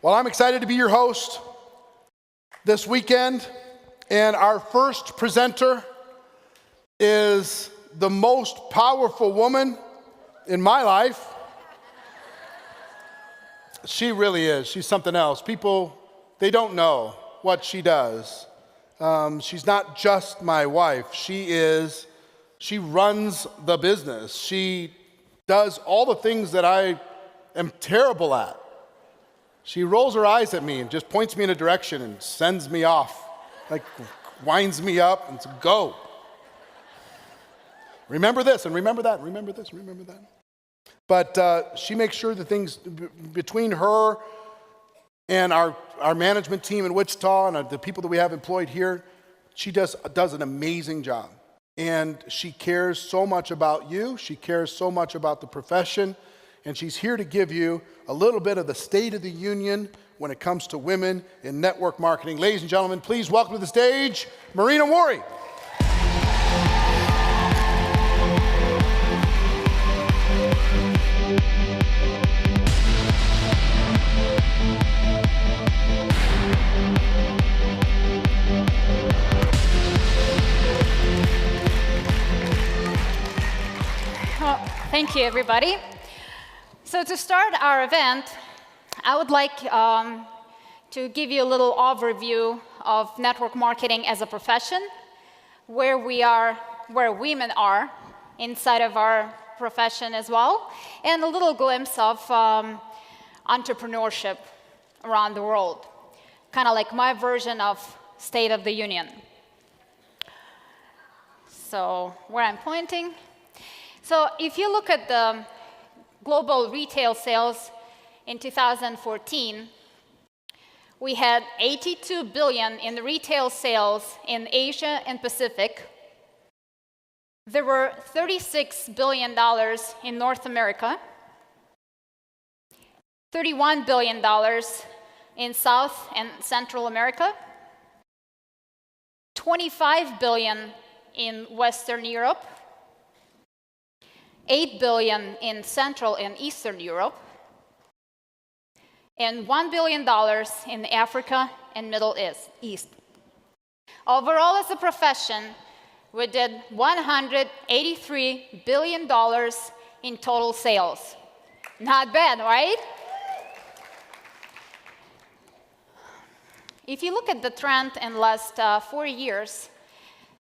Well, I'm excited to be your host this weekend, and our first presenter is the most powerful woman in my life. She really is. She's something else. People, they don't know what she does. She's not just my wife. She runs the business. She does all the things that I am terrible at. She rolls her eyes at me and just points me in a direction and sends me off, like winds me up and says, go. Remember this and remember that, remember this, remember that. But she makes sure the things between her and our management team in Wichita and the people that we have employed here, she does an amazing job. And she cares so much about you. She cares so much about the profession. And she's here to give you a little bit of the state of the union when it comes to women in network marketing. Ladies and gentlemen, please welcome to the stage, Marina Worre. Thank you, everybody. So to start our event, I would like to give you a little overview of network marketing as a profession, where women are inside of our profession as well, and a little glimpse of entrepreneurship around the world, kind of like my version of State of the Union. So where I'm pointing. So if you look at the global retail sales in 2014, we had $82 billion in retail sales in Asia and Pacific. There were $36 billion in North America, $31 billion in South and Central America, $25 billion in Western Europe, $8 billion in Central and Eastern Europe, and $1 billion in Africa and Middle East. Overall, as a profession, we did $183 billion in total sales. Not bad, right? If you look at the trend in the last 4 years,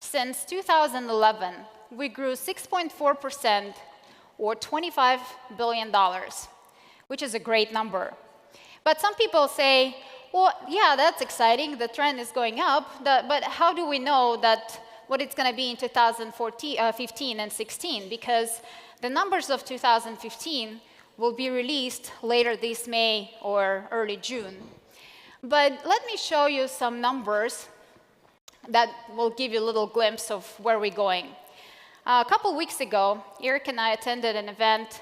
since 2011, we grew 6.4%, or $25 billion, which is a great number. But some people say, well, yeah, that's exciting, the trend is going up, but how do we know that what it's going to be in 2015 and 16? Because the numbers of 2015 will be released later this May or early June. But let me show you some numbers that will give you a little glimpse of where we're going. A couple weeks ago, Eric and I attended an event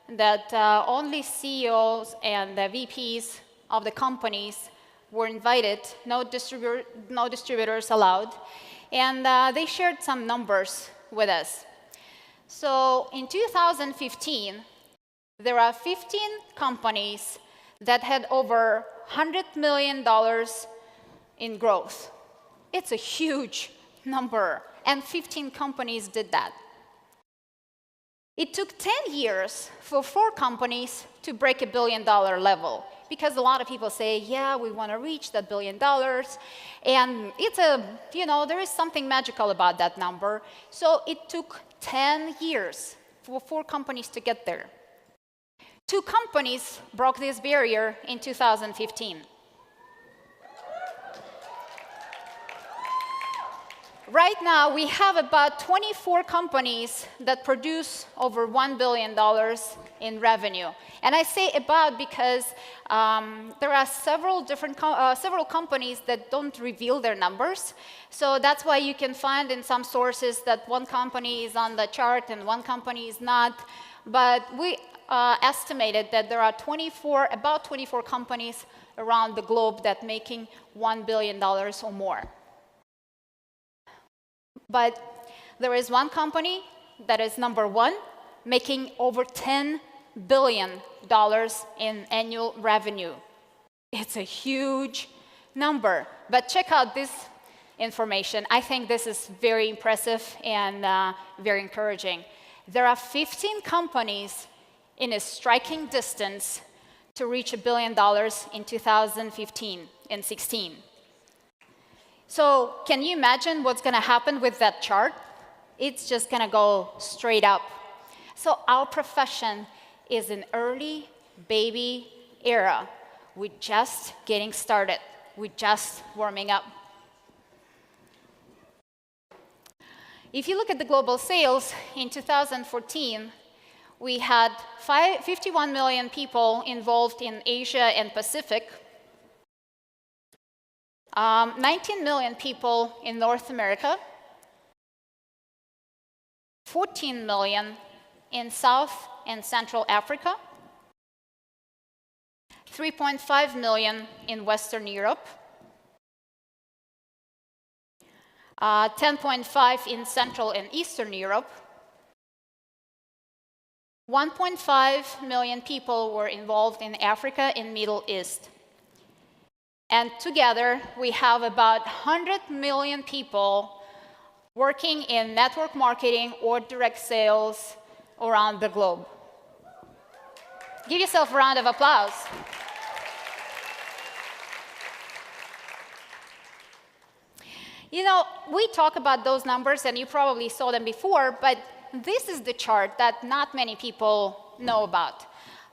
that only CEOs and the VPs of the companies were invited, no distributors allowed, and they shared some numbers with us. So in 2015, there are 15 companies that had over $100 million in growth. It's a huge number. And 15 companies did that. It took 10 years for 4 companies to break $1 billion level, because a lot of people say, yeah, we want to reach that $1 billion. And it's there is something magical about that number. So it took 10 years for 4 companies to get there. 2 companies broke this barrier in 2015. Right now, we have about 24 companies that produce over $1 billion in revenue. And I say about because there are several companies that don't reveal their numbers. So that's why you can find in some sources that one company is on the chart and one company is not. But we estimated that there are about 24 companies around the globe that making $1 billion or more. But there is one company that is number 1, making over $10 billion in annual revenue. It's a huge number. But check out this information. I think this is very impressive and very encouraging. There are 15 companies in a striking distance to reach $1 billion in 2015 and 16. So can you imagine what's going to happen with that chart? It's just going to go straight up. So our profession is an early baby era. We're just getting started. We're just warming up. If you look at the global sales, in 2014, we had 51 million people involved in Asia and Pacific, 19 million people in North America, 14 million in South and Central Africa, 3.5 million in Western Europe, 10.5 in Central and Eastern Europe, 1.5 million people were involved in Africa and Middle East. And together, we have about 100 million people working in network marketing or direct sales around the globe. Give yourself a round of applause. You know, we talk about those numbers, and you probably saw them before, but this is the chart that not many people know about.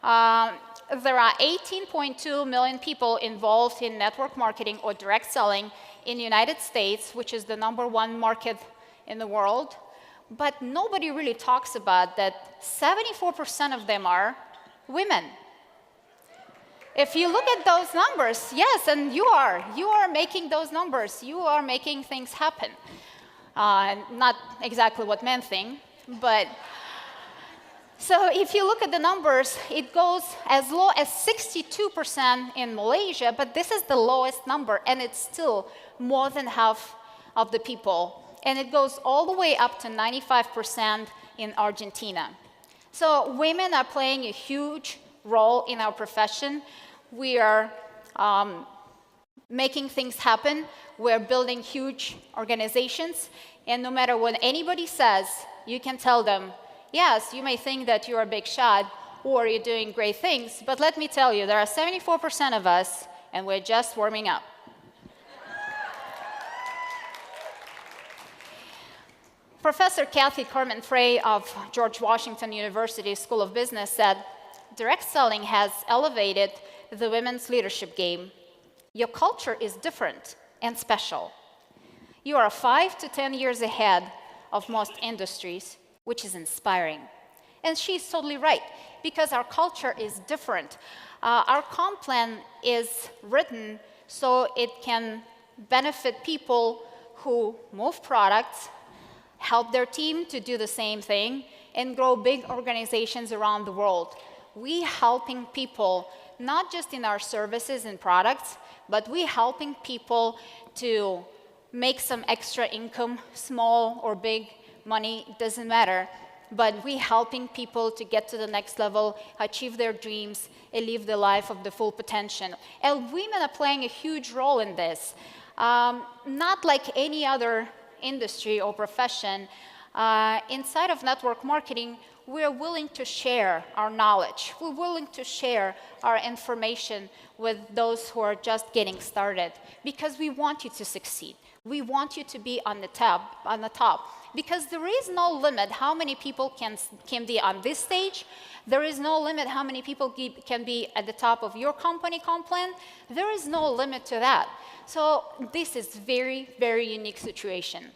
There are 18.2 million people involved in network marketing or direct selling in the United States, which is the #1 market in the world. But nobody really talks about that 74% of them are women. If you look at those numbers, yes, and you are making those numbers. You are making things happen. Not exactly what men think, but so if you look at the numbers, it goes as low as 62% in Malaysia, but this is the lowest number, and it's still more than half of the people. And it goes all the way up to 95% in Argentina. So women are playing a huge role in our profession. We are making things happen. We're building huge organizations, and no matter what anybody says, you can tell them, yes, you may think that you're a big shot or you're doing great things, but let me tell you, there are 74% of us, and we're just warming up. Professor Kathy Carmen Frey of George Washington University School of Business said, direct selling has elevated the women's leadership game. Your culture is different and special. You are 5 to 10 years ahead of most industries, which is inspiring. And she's totally right, because our culture is different. Our comp plan is written so it can benefit people who move products, help their team to do the same thing, and grow big organizations around the world. We helping people, not just in our services and products, but we helping people to make some extra income, small or big money, doesn't matter. But we helping people to get to the next level, achieve their dreams, and live the life of the full potential. And women are playing a huge role in this. Not like any other industry or profession. Inside of network marketing, we're willing to share our knowledge. We're willing to share our information with those who are just getting started, because we want you to succeed. We want you to be on the top. Because there is no limit how many people can be on this stage. There is no limit how many people can be at the top of your company comp plan. There is no limit to that. So this is very, very unique situation.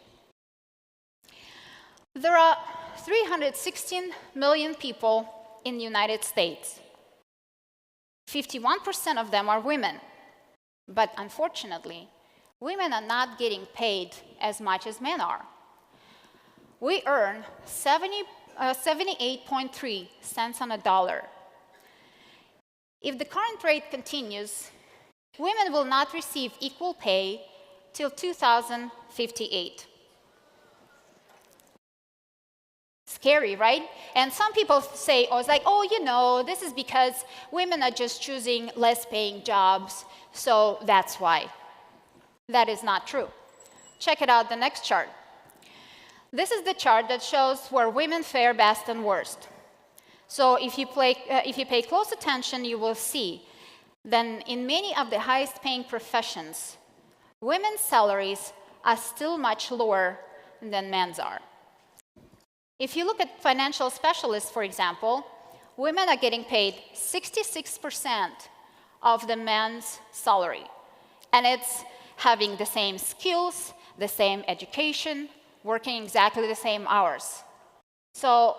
There are 316 million people in the United States. 51% of them are women. But unfortunately, women are not getting paid as much as men are. We earn 78.3 cents on a dollar. If the current rate continues, women will not receive equal pay till 2058. Scary, right? And some people say, oh, it's like, oh, you know, this is because women are just choosing less paying jobs, so that's why. That is not true. Check it out, the next chart. This is the chart that shows where women fare best and worst. So if you pay close attention, you will see that in many of the highest paying professions, women's salaries are still much lower than men's are. If you look at financial specialists, for example, women are getting paid 66% of the men's salary. And it's having the same skills, the same education, working exactly the same hours. So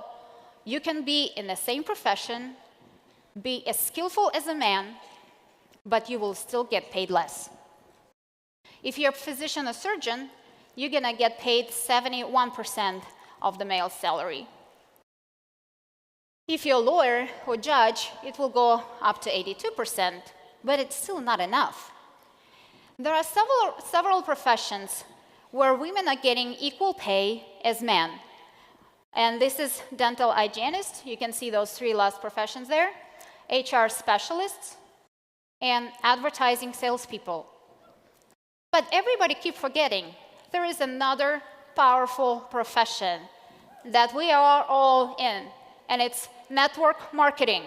you can be in the same profession, be as skillful as a man, but you will still get paid less. If you're a physician or surgeon, you're going to get paid 71% of the male salary. If you're a lawyer or judge, it will go up to 82%, but it's still not enough. There are several professions where women are getting equal pay as men. And this is dental hygienist. You can see those three last professions there. HR specialists and advertising salespeople. But everybody keeps forgetting there is another powerful profession that we are all in, and it's network marketing.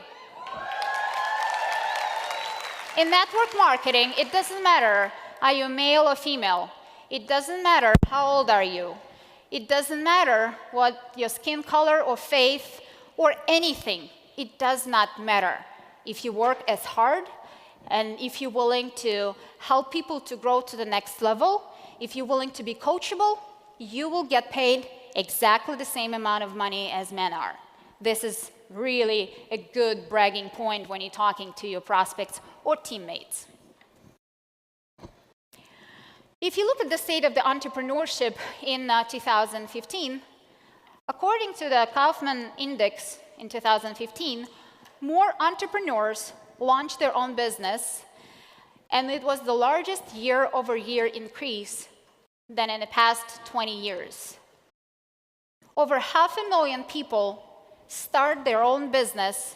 In network marketing, it doesn't matter, are you male or female? It doesn't matter how old are you. It doesn't matter what your skin color or faith or anything. It does not matter. If you work as hard and if you're willing to help people to grow to the next level, if you're willing to be coachable, you will get paid exactly the same amount of money as men are. This is really a good bragging point when you're talking to your prospects or teammates. If you look at the state of the entrepreneurship in 2015, according to the Kaufman Index in 2015, more entrepreneurs launched their own business, and it was the largest year-over-year increase than in the past 20 years. Over 500,000 people start their own business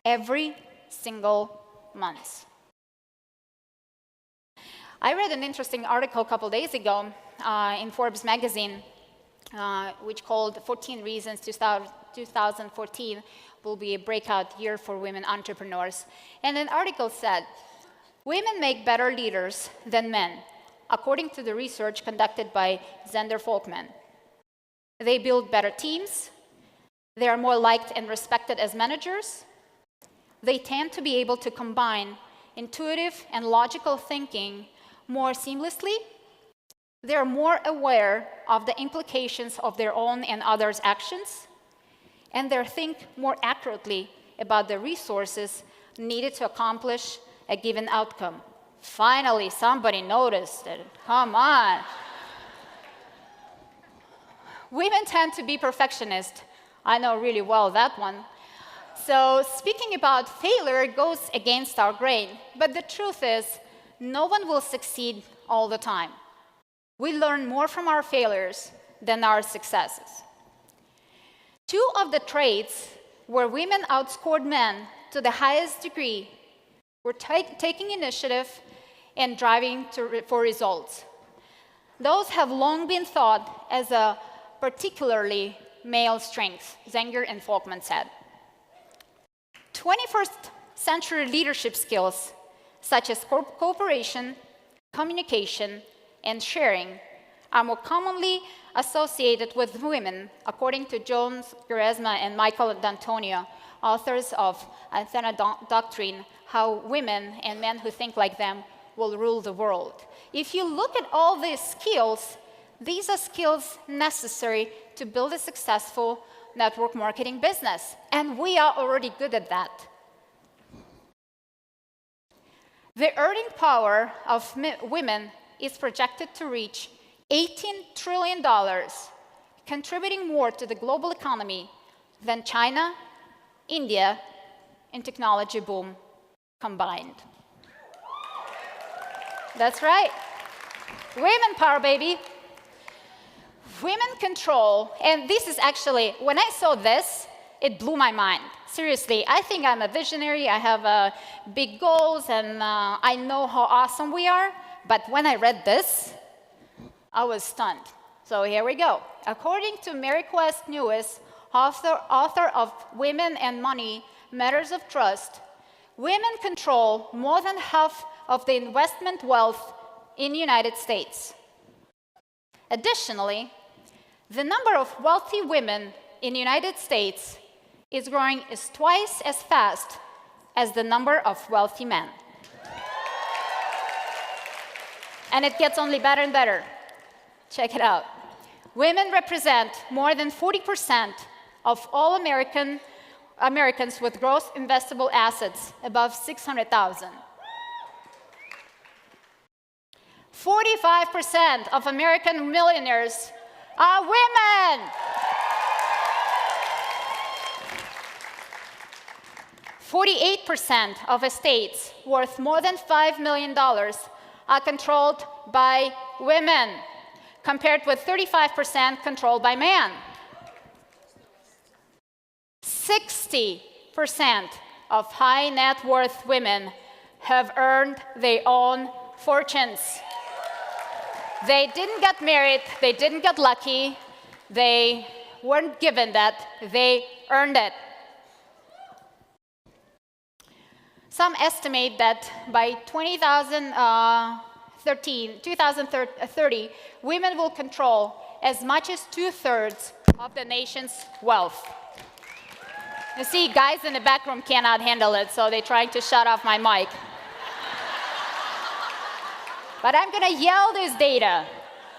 every single month. I read an interesting article a couple days ago in Forbes magazine, which called 14 Reasons 2014 will be a breakout year for women entrepreneurs. And an article said, women make better leaders than men, according to the research conducted by Zender Folkman. They build better teams. They are more liked and respected as managers. They tend to be able to combine intuitive and logical thinking more seamlessly. They are more aware of the implications of their own and others' actions, and they think more accurately about the resources needed to accomplish a given outcome. Finally, somebody noticed it. Come on. Women tend to be perfectionists. I know really well that one. So speaking about failure goes against our grain. But the truth is, no one will succeed all the time. We learn more from our failures than our successes. Two of the traits where women outscored men to the highest degree were taking initiative and driving for results. Those have long been thought as a particularly male strength, Zenger and Folkman said. 21st century leadership skills such as cooperation, communication, and sharing are more commonly associated with women, according to Jones, Quaresma, and Michael D'Antonio, authors of Athena Doctrine, How Women and Men Who Think Like Them Will Rule the World. If you look at all these skills, these are skills necessary to build a successful network marketing business, and we are already good at that. The earning power of women is projected to reach $18 trillion, contributing more to the global economy than China, India, and technology boom combined. That's right. Women power, baby. Women control, and this is actually, when I saw this, it blew my mind. Seriously, I think I'm a visionary, I have big goals, and I know how awesome we are, but when I read this, I was stunned. So here we go. According to Mary Quest Lewis, author of Women and Money, Matters of Trust, women control more than half of the investment wealth in the United States. Additionally, the number of wealthy women in the United States is growing twice as fast as the number of wealthy men. And it gets only better and better. Check it out. Women represent more than 40% of all Americans with gross investable assets above $600,000. 45% of American millionaires are women. 48% of estates worth more than $5 million are controlled by women, compared with 35% controlled by men. 60% of high net worth women have earned their own fortunes. They didn't get married, they didn't get lucky, they weren't given that, they earned it. Some estimate that by 2030, women will control as much as 2/3 of the nation's wealth. You see, guys in the back room cannot handle it, so they're trying to shut off my mic. But I'm going to yell this data.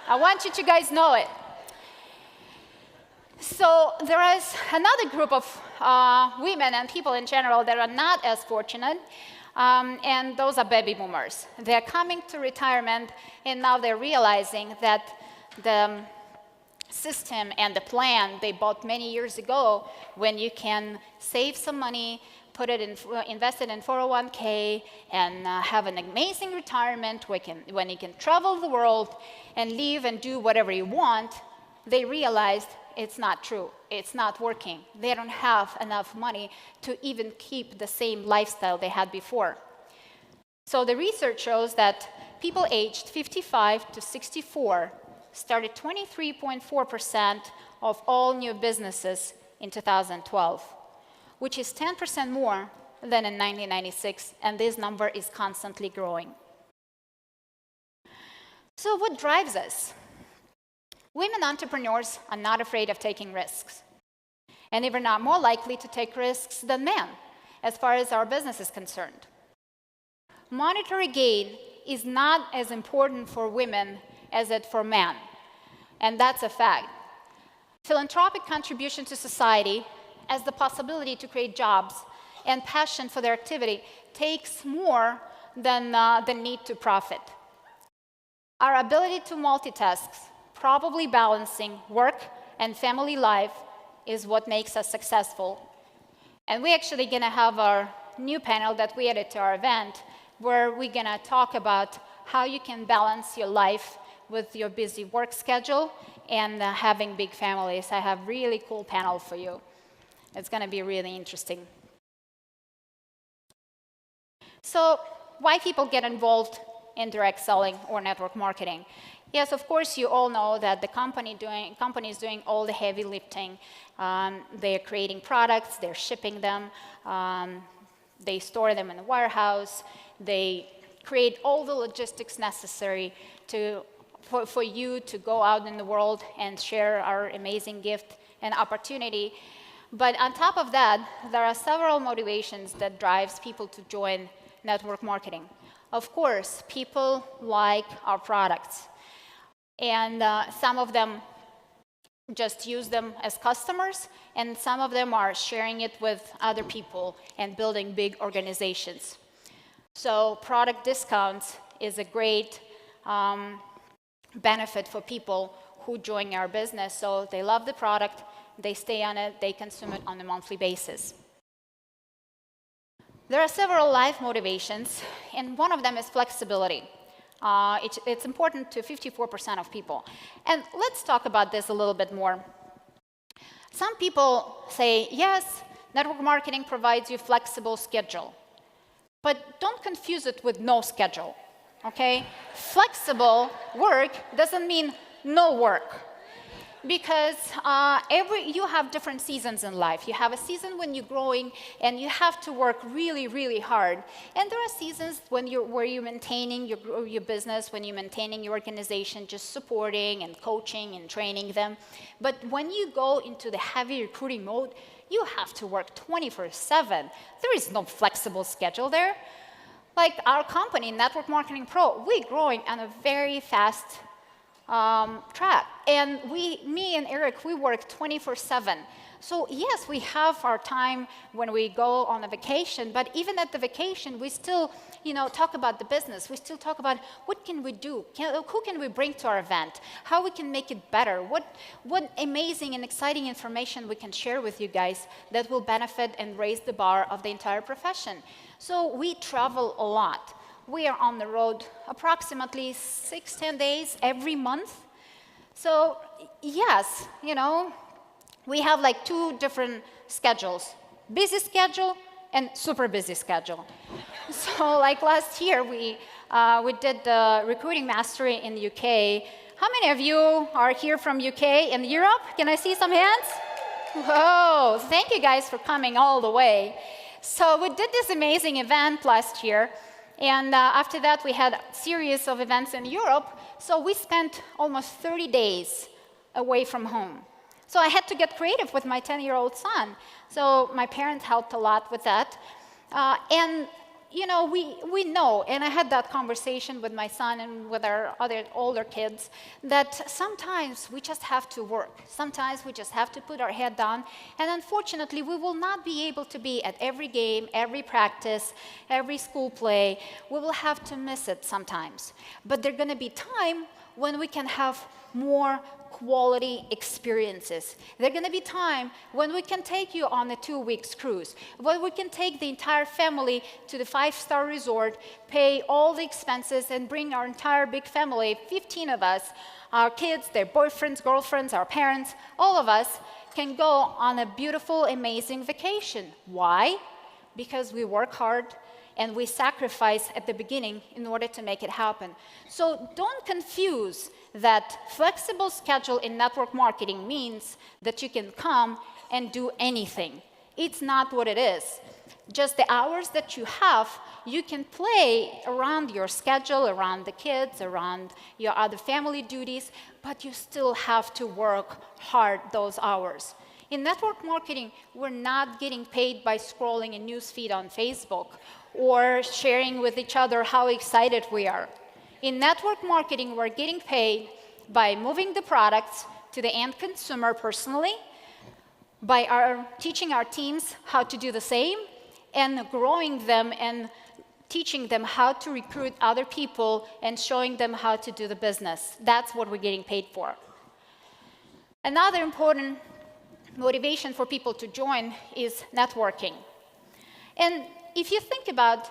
I want you to guys know it. So there is another group of women and people in general that are not as fortunate, and those are baby boomers. They're coming to retirement, and now they're realizing that the system and the plan they bought many years ago, when you can save some money, put it in, invest it in 401k, and have an amazing retirement when you can travel the world and live and do whatever you want, they realized it's not true. It's not working. They don't have enough money to even keep the same lifestyle they had before. So the research shows that people aged 55 to 64 started 23.4% of all new businesses in 2012, which is 10% more than in 1996, and this number is constantly growing. So what drives us? Women entrepreneurs are not afraid of taking risks, and they're not more likely to take risks than men, as far as our business is concerned. Monetary gain is not as important for women as it for men, and that's a fact. Philanthropic contribution to society, as the possibility to create jobs and passion for their activity, takes more than the need to profit. Our ability to multitask, probably balancing work and family life, is what makes us successful. And we're actually going to have our new panel that we added to our event, where we're going to talk about how you can balance your life with your busy work schedule and having big families. I have a really cool panel for you. It's going to be really interesting. So why people get involved in direct selling or network marketing? Yes, of course, you all know that the company is doing all the heavy lifting. They're creating products, they're shipping them, they store them in the warehouse, they create all the logistics necessary for you to go out in the world and share our amazing gift and opportunity. But on top of that, there are several motivations that drives people to join network marketing. Of course, people like our products. And some of them just use them as customers, and some of them are sharing it with other people and building big organizations. So product discounts is a great benefit for people who join our business. So they love the product, they stay on it, they consume it on a monthly basis. There are several life motivations, and one of them is flexibility. It's important to 54% of people. And let's talk about this a little bit more. Some people say, yes, network marketing provides you flexible schedule. But don't confuse it with no schedule, okay? Flexible work doesn't mean no work. Because you have different seasons in life. You have a season when you're growing and you have to work really, really hard. And there are seasons where you're maintaining your business, when you're maintaining your organization, just supporting and coaching and training them. But when you go into the heavy recruiting mode, you have to work 24/7. There is no flexible schedule there. Like our company, Network Marketing Pro, we're growing on a very fast track. And me and Eric, we work 24/7. So yes, we have our time when we go on a vacation, but even at the vacation, we still, talk about the business. We still talk about what can we do? Who can we bring to our event? How we can make it better? What amazing and exciting information we can share with you guys that will benefit and raise the bar of the entire profession. So we travel a lot. We are on the road approximately 6-10 days every month. So yes, we have like 2 different schedules, busy schedule and super busy schedule. So like last year, we did the recruiting mastery in the UK. How many of you are here from UK and Europe? Can I see some hands? Whoa, thank you guys for coming all the way. So we did this amazing event last year. And after that, we had a series of events in Europe. So we spent almost 30 days away from home. So I had to get creative with my 10-year-old son. So my parents helped a lot with that. And we know, and I had that conversation with my son and with our other older kids, that sometimes we just have to work. Sometimes we just have to put our head down. And unfortunately, we will not be able to be at every game, every practice, every school play. We will have to miss it sometimes. But there's going to be time when we can have more quality experiences. There's going to be time when we can take you on a 2-week cruise, when we can take the entire family to the 5-star resort, pay all the expenses, and bring our entire big family, 15 of us, our kids, their boyfriends, girlfriends, our parents, all of us can go on a beautiful, amazing vacation. Why? Because we work hard and we sacrifice at the beginning in order to make it happen. So don't confuse that flexible schedule in network marketing means that you can come and do anything. It's not what it is. Just the hours that you have, you can play around your schedule, around the kids, around your other family duties, but you still have to work hard those hours. In network marketing, we're not getting paid by scrolling a newsfeed on Facebook or sharing with each other how excited we are. In network marketing, we're getting paid by moving the products to the end consumer personally, by teaching our teams how to do the same, and growing them and teaching them how to recruit other people and showing them how to do the business. That's what we're getting paid for. Another important motivation for people to join is networking. And if you think about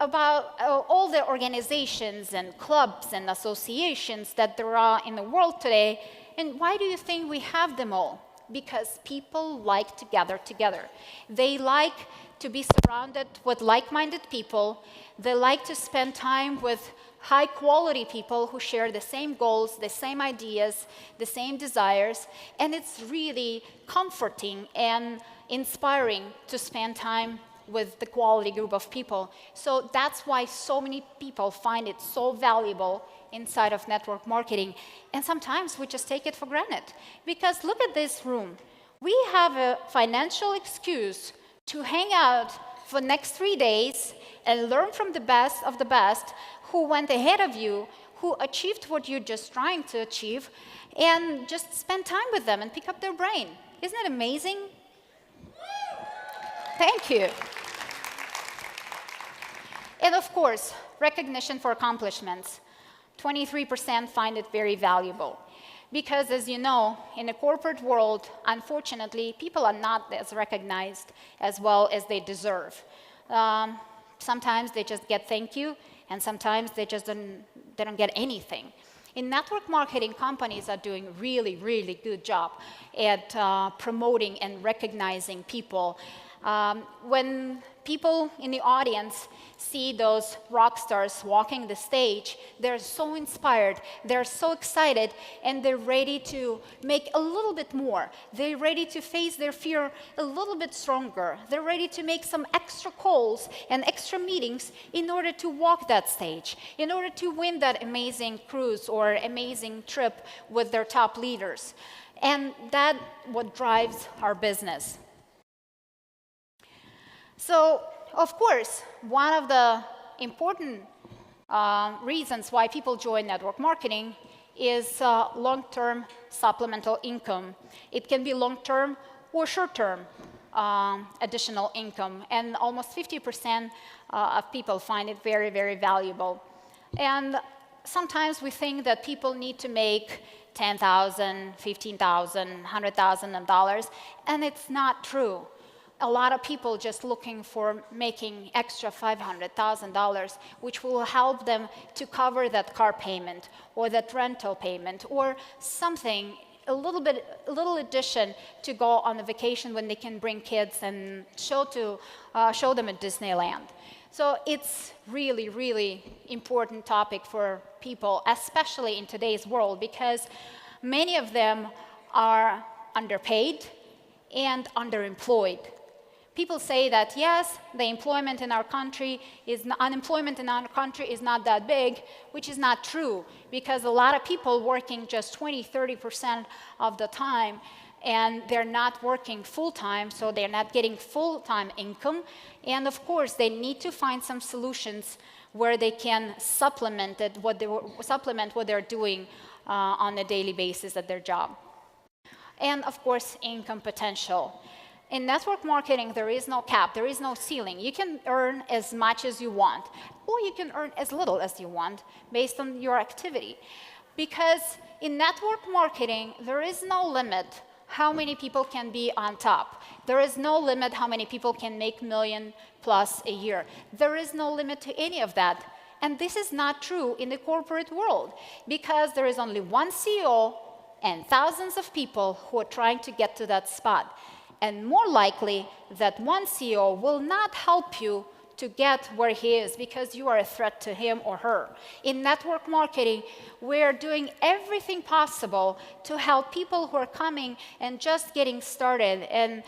all the organizations and clubs and associations that there are in the world today, and why do you think we have them all? Because people like to gather together. They like to be surrounded with like-minded people. They like to spend time with high-quality people who share the same goals, the same ideas, the same desires, and it's really comforting and inspiring to spend time with the quality group of people. So that's why so many people find it so valuable inside of network marketing. And sometimes we just take it for granted. Because look at this room. We have a financial excuse to hang out for the next 3 days and learn from the best of the best who went ahead of you, who achieved what you're just trying to achieve, and just spend time with them and pick up their brain. Isn't it amazing? Thank you. And of course, recognition for accomplishments. 23% find it very valuable. Because as you know, in the corporate world, unfortunately, people are not as recognized as well as they deserve. Sometimes they just get thank you, and sometimes they don't get anything. In network marketing, companies are doing really, really good job at promoting and recognizing people. When people in the audience see those rock stars walking the stage, they're so inspired, they're so excited, and they're ready to make a little bit more. They're ready to face their fear a little bit stronger. They're ready to make some extra calls and extra meetings in order to walk that stage, in order to win that amazing cruise or amazing trip with their top leaders. And that's what drives our business. So, of course, one of the important reasons why people join network marketing is long-term supplemental income. It can be long-term or short-term additional income, and almost 50% of people find it very, very valuable. And sometimes we think that people need to make $10,000, $15,000, $100,000, and it's not true. A lot of people just looking for making extra $500,000, which will help them to cover that car payment or that rental payment or something, a little addition to go on a vacation when they can bring kids and show them at Disneyland. So it's really, really important topic for people, especially in today's world, because many of them are underpaid and underemployed. People say that, yes, the unemployment in our country is not that big, which is not true, because a lot of people working just 20, 30% of the time, and they're not working full-time, so they're not getting full-time income. And of course, they need to find some solutions where they can supplement what they're doing on a daily basis at their job. And of course, income potential. In network marketing, there is no cap, there is no ceiling. You can earn as much as you want, or you can earn as little as you want based on your activity. Because in network marketing, there is no limit how many people can be on top. There is no limit how many people can make $1 million plus a year. There is no limit to any of that. And this is not true in the corporate world, because there is only one CEO and thousands of people who are trying to get to that spot. And more likely that one CEO will not help you to get where he is because you are a threat to him or her. In network marketing, we're doing everything possible to help people who are coming and just getting started and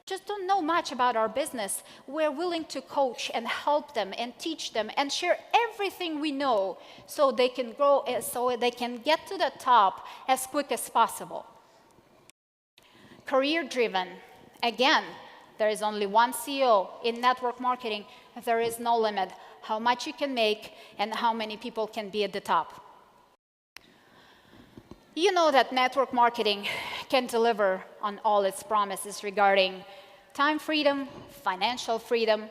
just don't know much about our business. We're willing to coach and help them and teach them and share everything we know so they can grow, so they can get to the top as quick as possible. Career-driven. Again, there is only one CEO. In network marketing, there is no limit how much you can make and how many people can be at the top. You know that network marketing can deliver on all its promises regarding time freedom, financial freedom,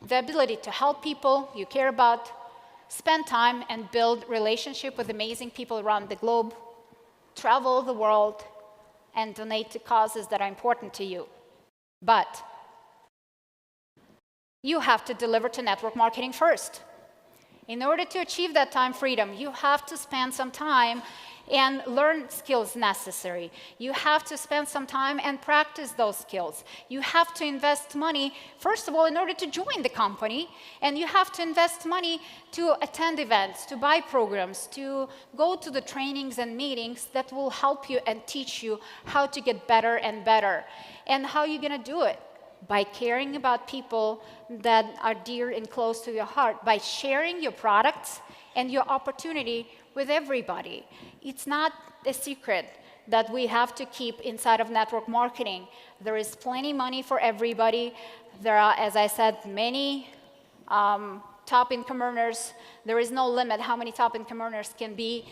the ability to help people you care about, spend time and build relationship with amazing people around the globe, travel the world, and donate to causes that are important to you. But you have to deliver to network marketing first. In order to achieve that time freedom, you have to spend some time and learn skills necessary. You have to spend some time and practice those skills. You have to invest money, first of all, in order to join the company, and you have to invest money to attend events, to buy programs, to go to the trainings and meetings that will help you and teach you how to get better and better. And how are you going to do it? By caring about people that are dear and close to your heart, by sharing your products and your opportunity with everybody. It's not a secret that we have to keep inside of network marketing. There is plenty money for everybody. There are, as I said, many top income earners. There is no limit how many top income earners can be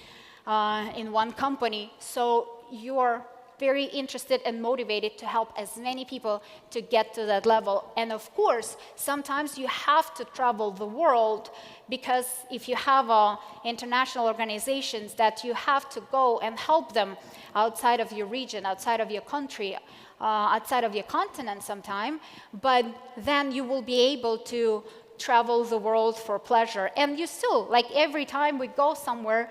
in one company. So you're very interested and motivated to help as many people to get to that level. And of course, sometimes you have to travel the world, because if you have international organizations that you have to go and help them outside of your region, outside of your country, outside of your continent sometime, but then you will be able to travel the world for pleasure. And you still, like every time we go somewhere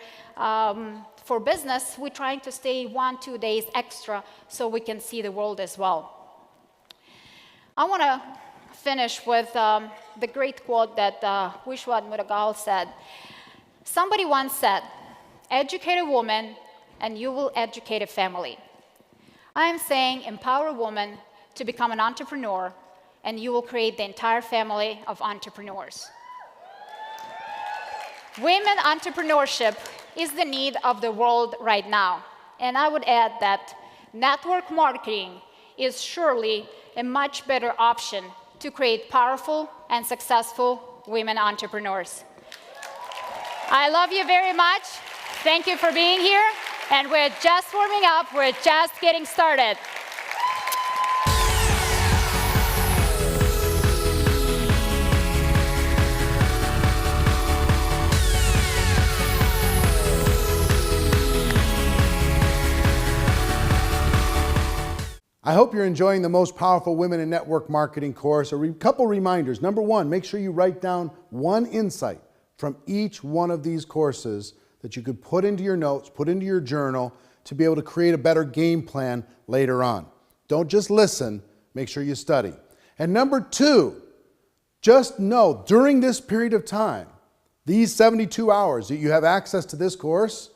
for business, we're trying to stay 1-2 days extra so we can see the world as well. I want to finish with the great quote that Vishwas Mudgal said. Somebody once said, "Educate a woman and you will educate a family." I am saying empower a woman to become an entrepreneur and you will create the entire family of entrepreneurs. Women entrepreneurship is the need of the world right now. And I would add that network marketing is surely a much better option to create powerful and successful women entrepreneurs. I love you very much. Thank you for being here. And we're just warming up. We're just getting started. I hope you're enjoying the Most Powerful Women in Network Marketing course. A couple reminders. Number one, make sure you write down one insight from each one of these courses that you could put into your notes, put into your journal to be able to create a better game plan later on. Don't just listen, make sure you study. And number two, just know during this period of time, these 72 hours that you have access to this course,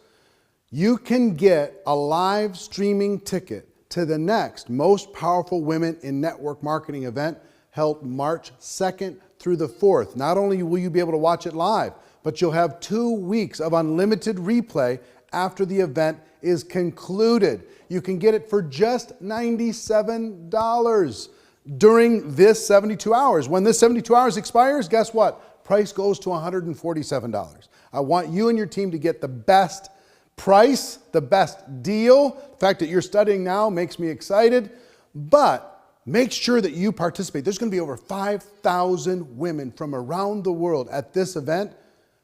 you can get a live streaming ticket to the next Most Powerful Women in Network Marketing event held March 2nd through the 4th. Not only will you be able to watch it live, but you'll have 2 weeks of unlimited replay after the event is concluded. You can get it for just $97 during this 72 hours. When this 72 hours expires, guess what? Price goes to $147. I want you and your team to get the best price, the best deal. The fact that you're studying now makes me excited, but make sure that you participate. There's going to be over 5,000 women from around the world at this event.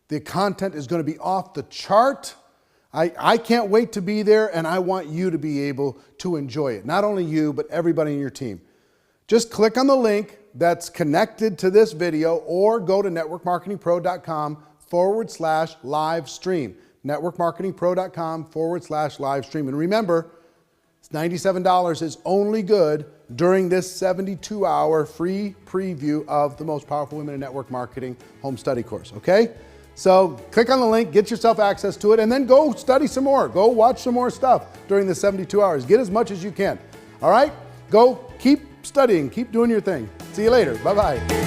The content is going to be off the chart. I can't wait to be there, and I want you to be able to enjoy it. Not only you, but everybody in your team. Just click on the link that's connected to this video or go to networkmarketingpro.com/live stream. networkmarketingpro.com/live stream. And remember, $97 is only good during this 72-hour free preview of the Most Powerful Women in Network Marketing home study course, okay? So click on the link, get yourself access to it, and then go study some more. Go watch some more stuff during the 72 hours. Get as much as you can, all right? Go keep studying, keep doing your thing. See you later. Bye-bye.